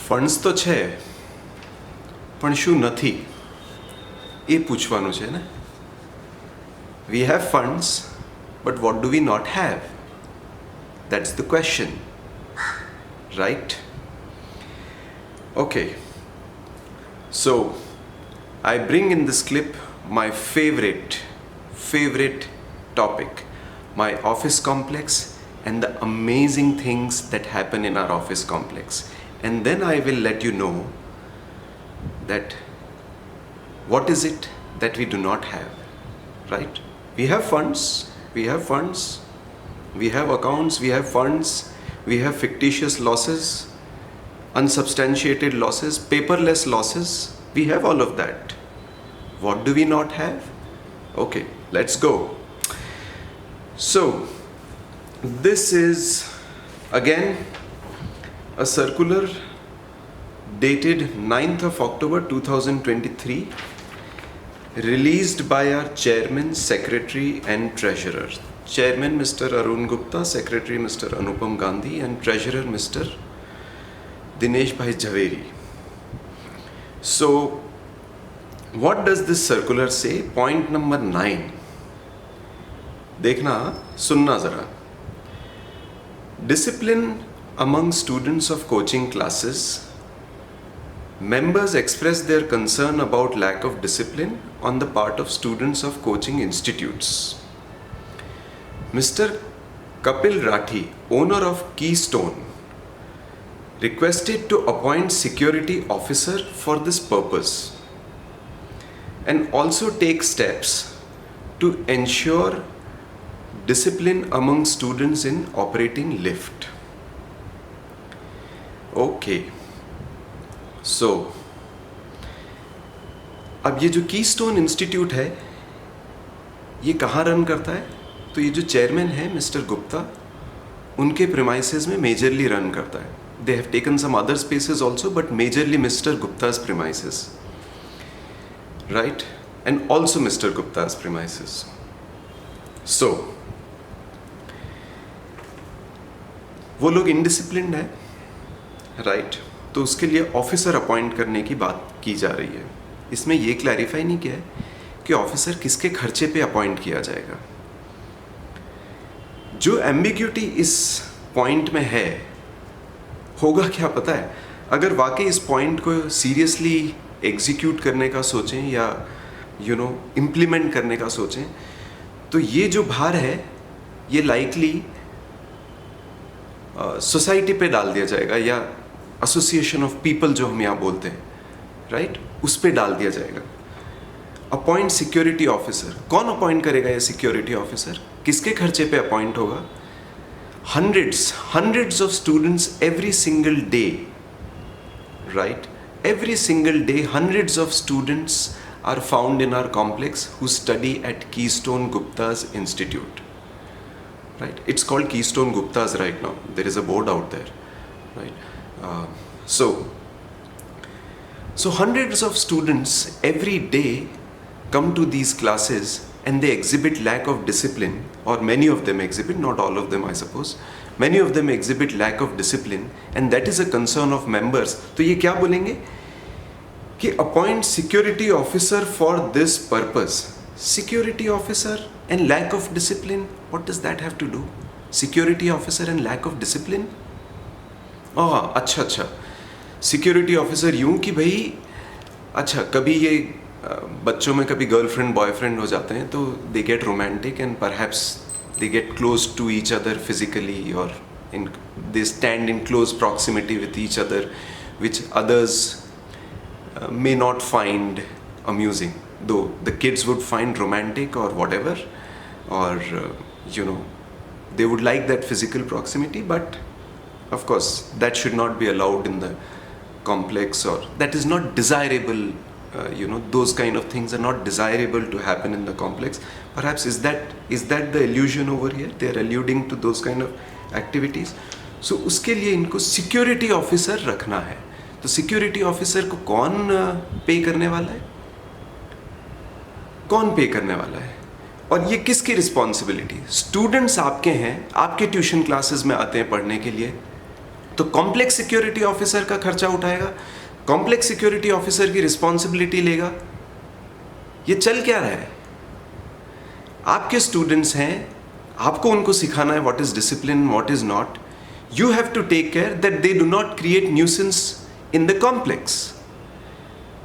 Funds તો છે પણ શું નથી એ પૂછવાનું છે ને. We have funds, but what do we not have? That's the question, right? Okay, so I bring in this clip my favorite topic, my office complex and the amazing things that happen in our office complex, and then I will let you know that what is it that we do not have, right? We have funds, we have accounts, we have funds, we have fictitious losses, unsubstantiated losses, paperless losses. We have all of that. What do we not have? Okay, let's go. So, this is again a circular dated 9th of October 2023, released by our chairman, secretary and treasurer. Chairman Mr. Arun Gupta, secretary Mr. Anupam Gandhi and treasurer Mr. Dinesh Bhai Jhaveri. So what does this circular say? Point number 9. देखना, सुनना जरा. Discipline among students of coaching classes. Members express their concern about lack of discipline on the part of students of coaching institutes. Mr. Kapil Rathi, owner of Keystone, requested to appoint security officer for this purpose and also take steps to ensure discipline among students in operating lift. Okay. So, अब ये जो keystone institute है ये कहाँ run करता है? तो ये जो चेयरमैन है मिस्टर गुप्ता, उनके प्रीमाइसेस में मेजरली रन करता है. They have taken some other spaces also, but majorly mister Gupta's premises, right, and also mister Gupta's premises. So वो लोग इनडिसिप्लिन्ड है, राइट, तो उसके लिए ऑफिसर अपॉइंट करने की बात की जा रही है. इसमें ये क्लैरिफाई नहीं किया है कि ऑफिसर किसके खर्चे पे अपॉइंट किया जाएगा. जो एम्बिग्यूटी इस पॉइंट में है, होगा क्या पता है, अगर वाकई इस पॉइंट को सीरियसली एग्जीक्यूट करने का सोचें या इम्प्लीमेंट करने का सोचें, तो ये जो भार है ये लाइकली सोसाइटी पे डाल दिया जाएगा या एसोसिएशन ऑफ पीपल जो हम यहाँ बोलते हैं, राइट, उस पे डाल दिया जाएगा. Appoint security officer. कौन अपॉइंट करेगा ये सिक्योरिटी ऑफिसर? किसके खर्चे पे अपॉइंट होगा? hundreds of students every single day, right, every single day hundreds of students are found in our complex who study at Keystone Gupta's Institute, right? It's called Keystone Gupta's right now. There is a board out there, right? So hundreds of students every day come to these classes and they exhibit lack of discipline, or many of them exhibit, not all of them I suppose, many of them exhibit lack of discipline, and that is a concern of members. तो ये क्या बोलेंगे कि appoint security officer for this purpose. Security officer and lack of discipline, what does that have to do? Security officer and lack of discipline? अच्छा, security officer यूं कि भाई अच्छा, कभी ये बच्चों में कभी गर्लफ्रेंड बॉयफ्रेंड हो जाते हैं तो they get romantic and perhaps they get close to each other physically, और in they stand in close proximity with each other which others may not find amusing, though the kids would find romantic or whatever, or they would like that physical proximity, but of course that should not be allowed in the complex, or that is not desirable. Those kind of things are not desirable to happen in the complex. Perhaps is that the illusion over here? They are alluding to those kind of activities. So उसके लिए इनको security officer रखना है. तो security officer को कौन पे करने वाला है? कौन पे करने वाला है? और ये किसकी रिस्पॉन्सिबिलिटी? स्टूडेंट्स आपके हैं, आपके ट्यूशन क्लासेस में आते हैं पढ़ने के लिए, तो कॉम्प्लेक्स सिक्योरिटी ऑफिसर का खर्चा उठाएगा, कॉम्प्लेक्स सिक्योरिटी ऑफिसर की रिस्पॉन्सिबिलिटी लेगा। ये चल क्या रहा है? आपके स्टूडेंट्स हैं, आपको उनको सिखाना है what is discipline, what is not. You have to take care that they do not create nuisance in the complex.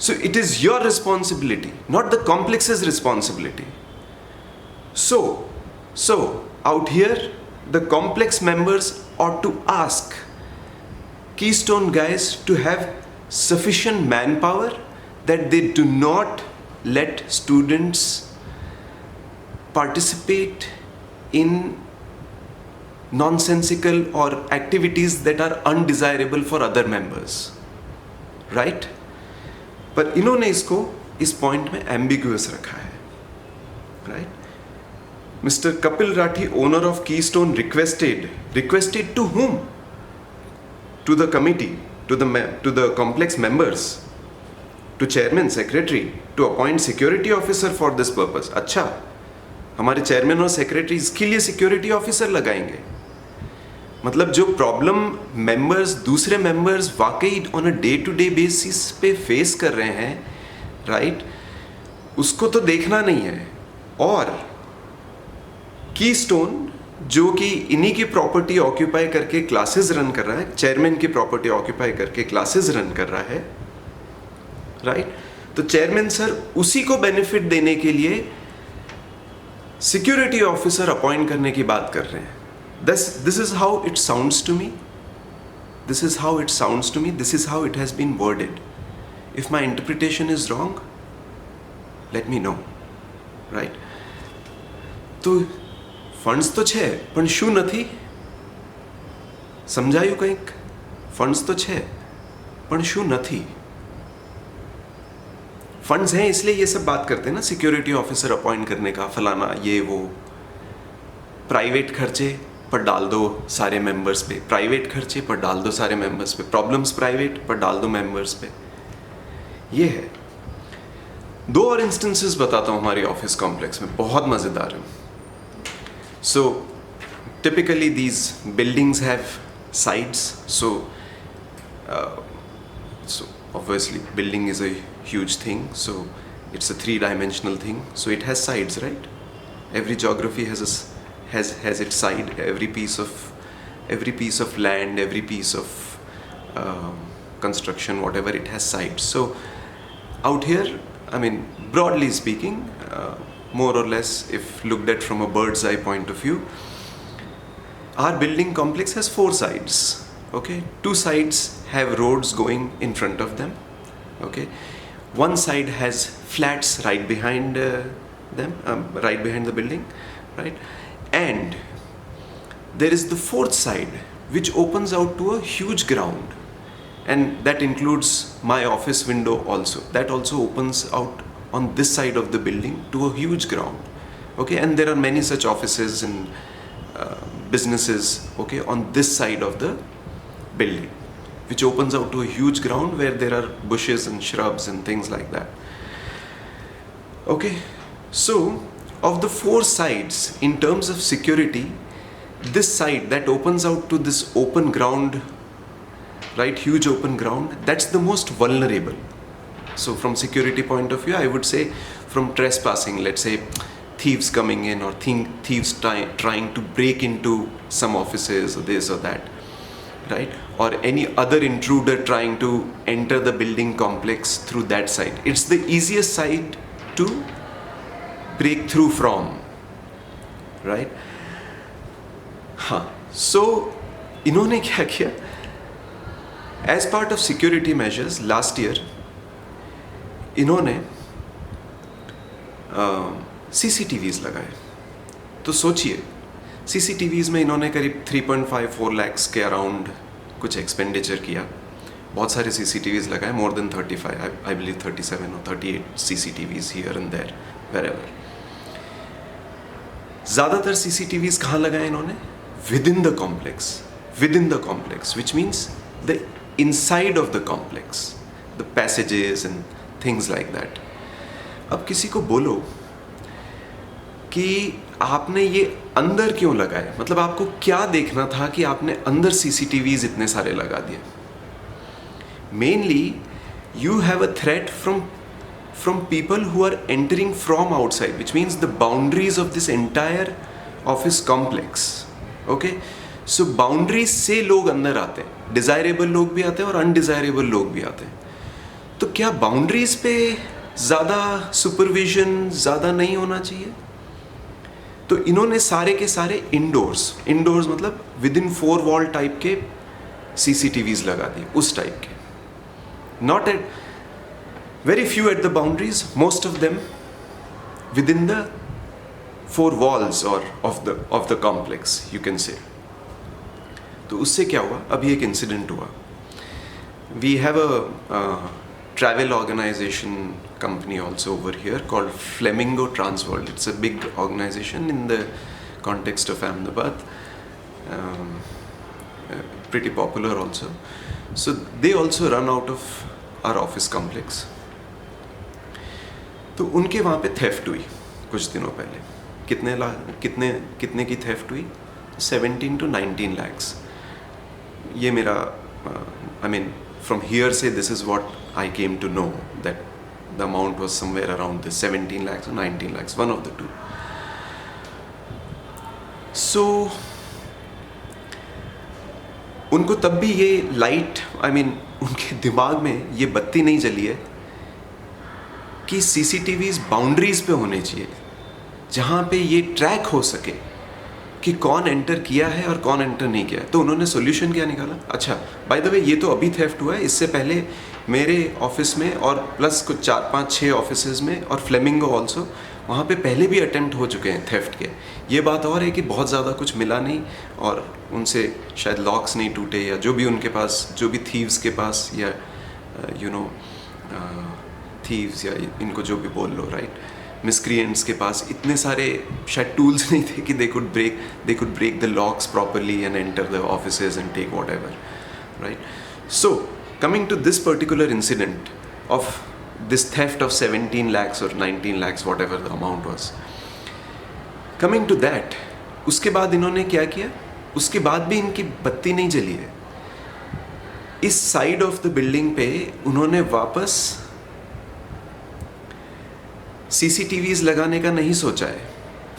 So it is your responsibility, not the complex's responsibility. So out here the complex members ought to ask Keystone guys to have sufficient manpower that they do not let students participate in nonsensical or activities that are undesirable for other members, right? पर इन्होंने इसको इस point में ambiguous रखा है, right? Mr. Kapil Rathi, owner of Keystone, requested to whom? To the committee, to the complex members, to chairman, secretary, to appoint security officer for this purpose. अच्छा, हमारे chairman और सेक्रेटरी इसके लिए security officer लगाएंगे? मतलब जो problem members, दूसरे members वाकई on a day to day basis पे फेस कर रहे हैं, राइट, उसको तो देखना नहीं है। और कीस्टोन जो कि इन्हीं की प्रॉपर्टी ऑक्यूपाई करके क्लासेस रन कर रहा है, चेयरमैन की प्रॉपर्टी ऑक्यूपाई करके क्लासेस रन कर रहा है, राइट? तो चेयरमैन सर उसी को बेनिफिट देने के लिए सिक्योरिटी ऑफिसर अपॉइंट करने की बात कर रहे हैं। This is how it sounds to me, this is how it sounds to me, this is how it has been worded. If my interpretation is wrong, let me know, right? तो funds તો છે પણ શું નથી? સમજાયું કંઈક? Funds તો છે પણ શું નથી? फंड्स हैं इसलिए ये सब बात करते हैं ना, सिक्योरिटी ऑफिसर अपॉइंट करने का, फलाना ये वो। प्राइवेट खर्चे पर डाल दो सारे मेंबर्स पे, प्राइवेट खर्चे पर डाल दो सारे मेंबर्स पे, प्रॉब्लम्स प्राइवेट पर डाल दो मेंबर्स पे। ये है। दो और इंस्टेंसेस बताता हूँ हमारे ऑफिस कॉम्प्लेक्स में, बहुत मज़ेदार है। So typically these buildings have sides, so obviously building is a huge thing, so it's a three-dimensional thing, so it has sides, right? Every geography has its side. Every piece of land, every piece of construction, whatever, it has sides. So out here, I mean, broadly speaking, more or less, if looked at from a bird's eye point of view, our building complex has four sides. Okay, two sides have roads going in front of them. Okay, one side has flats right behind them, right behind the building, right? And there is the fourth side which opens out to a huge ground, and that includes my office window also. That also opens out on this side of the building to a huge ground. Okay, and there are many such offices and businesses, okay, on this side of the building, which opens out to a huge ground where there are bushes and shrubs and things like that. Okay, so of the four sides in terms of security, this side that opens out to this open ground, right, huge open ground, that's the most vulnerable. So from security point of view, I would say from trespassing, let's say thieves coming in, or thieves trying to break into some offices or this or that, right? Or any other intruder trying to enter the building complex through that side. It's the easiest side to break through from, right? हाँ, so इन्होंने क्या किया? As part of security measures last year, इन्होंने CCTVs लगाए। तो सोचिए, CCTVs में इन्होंने करीब 3.54 lakhs के अराउंड कुछ एक्सपेंडिचर किया। बहुत सारे CCTVs लगाए, more than 35, I believe 37 or 38 CCTVs here and there, wherever. ज़्यादातर CCTVs कहाँ लगाए इन्होंने? Within the complex, which means the inside of the complex, the passages and things like that. अब किसी को बोलो कि आपने ये अंदर क्यों लगाए, मतलब आपको क्या देखना था कि आपने अंदर सीसीटीवीज इतने सारे लगा दिए? Mainly you have a threat from people who are entering from outside, which means the boundaries of this entire office complex. Okay, so boundaries से लोग अंदर आते हैं, डिजायरेबल लोग भी आते हैं और अनडिजायरेबल लोग भी आते हैं. तो क्या बाउंड्रीज पे ज़्यादा सुपरविजन ज़्यादा नहीं होना चाहिए? तो इन्होंने सारे के सारे इंडोर्स मतलब विद इन 4 वॉल टाइप के सीसीटीवीज लगा दिए, उस टाइप के. Not at very few at the boundaries, most of them within the 4 walls or of the complex, you can say. तो उससे क्या हुआ? अभी एक इंसिडेंट हुआ. We have a travel organization company also over here called Flamingo Transworld. It's a big organization in the context of Ahmedabad, pretty popular also. So they also run out of our office complex. तो उनके वहाँ पे theft हुई कुछ दिनों पहले. कितने की थेफ्ट हुई? 17 to 19 lakhs. ये मेरा I mean from here say this is what I came to know, that the amount was somewhere around the 17 lakhs or 19 lakhs, one of the two. So उनको तब भी ये लाइट, आई मीन उनके दिमाग में ये बत्ती नहीं जली है कि सीसीटीवीज बाउंड्रीज पे होने चाहिए, जहाँ पे ये ट्रैक हो सके कि कौन एंटर किया है और कौन एंटर नहीं किया है. तो उन्होंने सॉल्यूशन क्या निकाला? अच्छा, बाय द वे ये तो अभी थेफ्ट हुआ है, इससे पहले मेरे ऑफिस में और प्लस कुछ 4-5-6 ऑफिसेज में और फ्लेमिंगो ऑल्सो, वहाँ पे पहले भी अटेम्प्ट हो चुके हैं थेफ्ट के. ये बात और है कि बहुत ज़्यादा कुछ मिला नहीं और उनसे शायद लॉक्स नहीं टूटे, या जो भी उनके पास, जो भी थीव्स के पास, या थीव्स या इनको जो भी बोल लो, राइट, मिसक्रिएंट्स के पास इतने सारे शायद टूल्स नहीं थे कि they could break the locks properly and enter the offices and take whatever, right. So coming to this particular incident of this theft of 17 lakhs or 19 lakhs, whatever the amount was, coming to that, उसके बाद इन्होंने क्या किया? उसके बाद भी इनकी बत्ती नहीं जली है. इस साइड ऑफ द बिल्डिंग पे उन्होंने वापस सीसीटीवीज लगाने का नहीं सोचा है.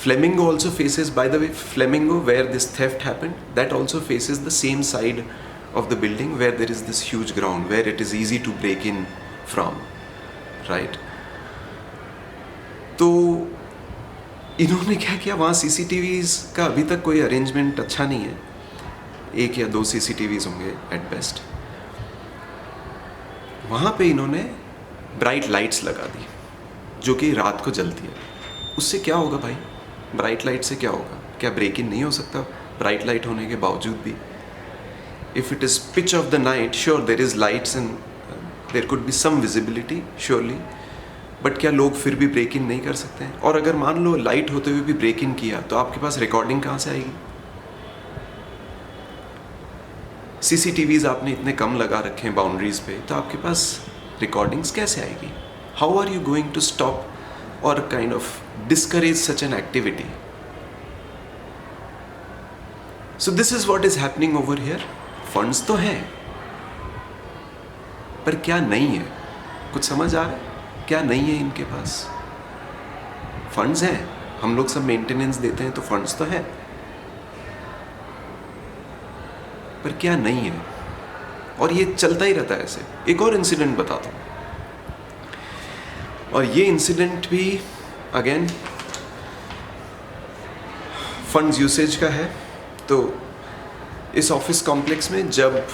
Flamingo also faces, by the way, Flamingo where this theft happened, that also faces the same side of the building where there is this huge ground where it is easy to break in from, right. तो इन्होंने क्या किया, वहाँ CCTVs का अभी तक कोई arrangement अच्छा नहीं है. 1 या 2 सीसीटीवीज होंगे एट बेस्ट. वहाँ पे इन्होंने ब्राइट लाइट्स लगा दी जो कि रात को जलती है. उससे क्या होगा भाई? ब्राइट लाइट से क्या होगा? क्या ब्रेक इन नहीं हो सकता ब्राइट लाइट होने के बावजूद भी? If it is pitch of the night, sure there is lights and there could be some visibility, surely. But क्या लोग फिर भी ब्रेक इन नहीं कर सकते हैं? और अगर मान लो लाइट होते हुए भी ब्रेक इन किया तो आपके पास रिकॉर्डिंग कहाँ से आएगी? सीसीटीवीज आपने इतने कम लगा रखे हैं बाउंड्रीज पे, तो आपके पास रिकॉर्डिंग्स कैसे आएगी? How are you going to stop और kind of discourage such an activity? So this is what is happening over here. Funds तो हैं पर क्या नहीं है? कुछ समझ आ रहा है? क्या नहीं है इनके पास? फंड्स हैं, हम लोग सब मेंटेनेंस देते हैं तो फंड्स तो है, पर क्या नहीं है? और ये चलता ही रहता है ऐसे. एक और इंसिडेंट बताता हूँ, और ये इंसिडेंट भी अगेन फंड्स यूसेज का है. तो इस ऑफिस कॉम्प्लेक्स में जब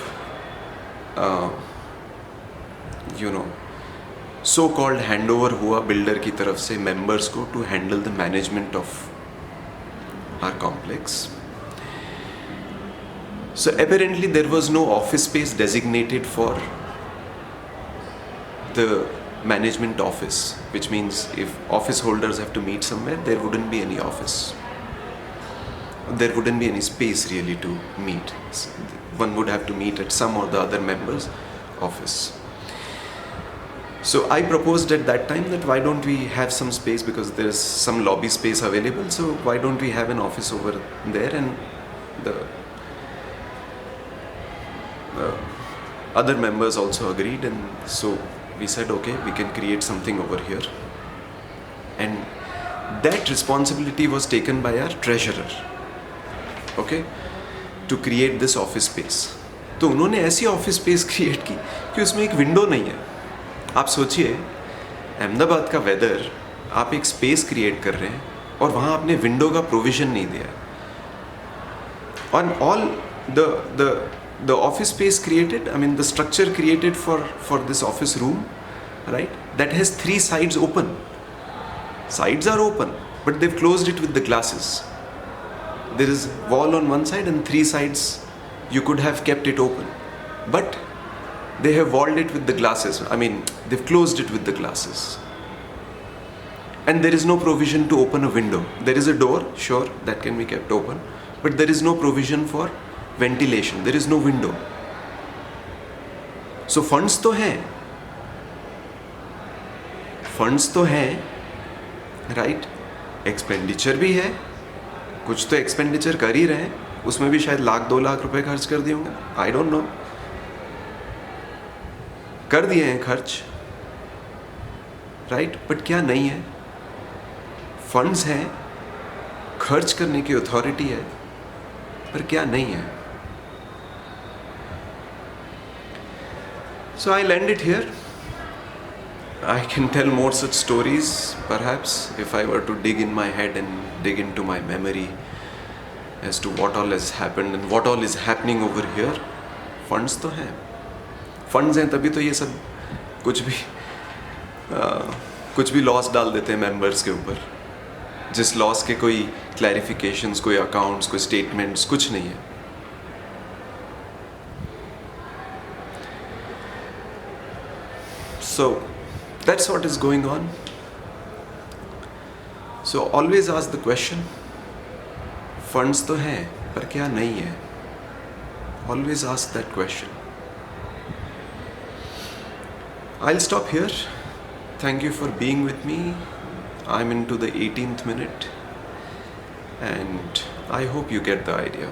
सो कॉल्ड हैंड ओवर हुआ बिल्डर की तरफ से मेंबर्स को to handle the management of our complex, so apparently there was no office space designated for the management office, which means if office holders have to meet somewhere, there wouldn't be any office. There wouldn't be any space really to meet. One would have to meet at some or the other member's office. So I proposed at that time that why don't we have some space, because there's some lobby space available, so why don't we have an office over there, and the other members also agreed, and so we said okay, we can create something over here. And that responsibility was taken by our treasurer, okay, to create this office space. तो उन्होंने ऐसी office space create की कि उसमें एक window नहीं है. आप सोचिए, अहमदाबाद का वेदर, आप एक स्पेस क्रिएट कर रहे हैं और वहाँ आपने विंडो का प्रोविज़न नहीं दिया है. On all the office space created, I mean the structure created for this office room, right, that has 3 sides open. Sides are open, but they've closed it with the glasses. There is wall on one side and 3 sides you could have kept it open, but they have walled it with the glasses. I mean they've closed it with the glasses, and there is no provision to open a window. There is a door, sure, that can be kept open, but there is no provision for ventilation. There is no window. So funds तो हैं, right? Expenditure भी है, कुछ तो expenditure कर ही रहे हैं, उसमें भी शायद 1-2 लाख रुपए खर्च कर दिए होंगे, आई डोंट नो, कर दिए हैं खर्च, राइट? बट क्या नहीं है? फंड्स हैं, खर्च करने की अथॉरिटी है, पर क्या नहीं है? So I'll end it here. I can tell more such stories, perhaps, if I were to dig in my head and dig into my memory as to what all has happened and what all is happening over here. Funds तो हैं, funds हैं, तभी तो ये सब कुछ भी loss डाल देते हैं मेंबर्स के ऊपर, जिस लॉस के कोई क्लैरिफिकेशंस, कोई अकाउंट्स, कोई स्टेटमेंट्स, कुछ नहीं है. So that's what is going on. So always ask the question, funds तो हैं पर क्या नहीं है? Always ask that question. I'll stop here. Thank you for being with me. I'm into the 18th minute and I hope you get the idea.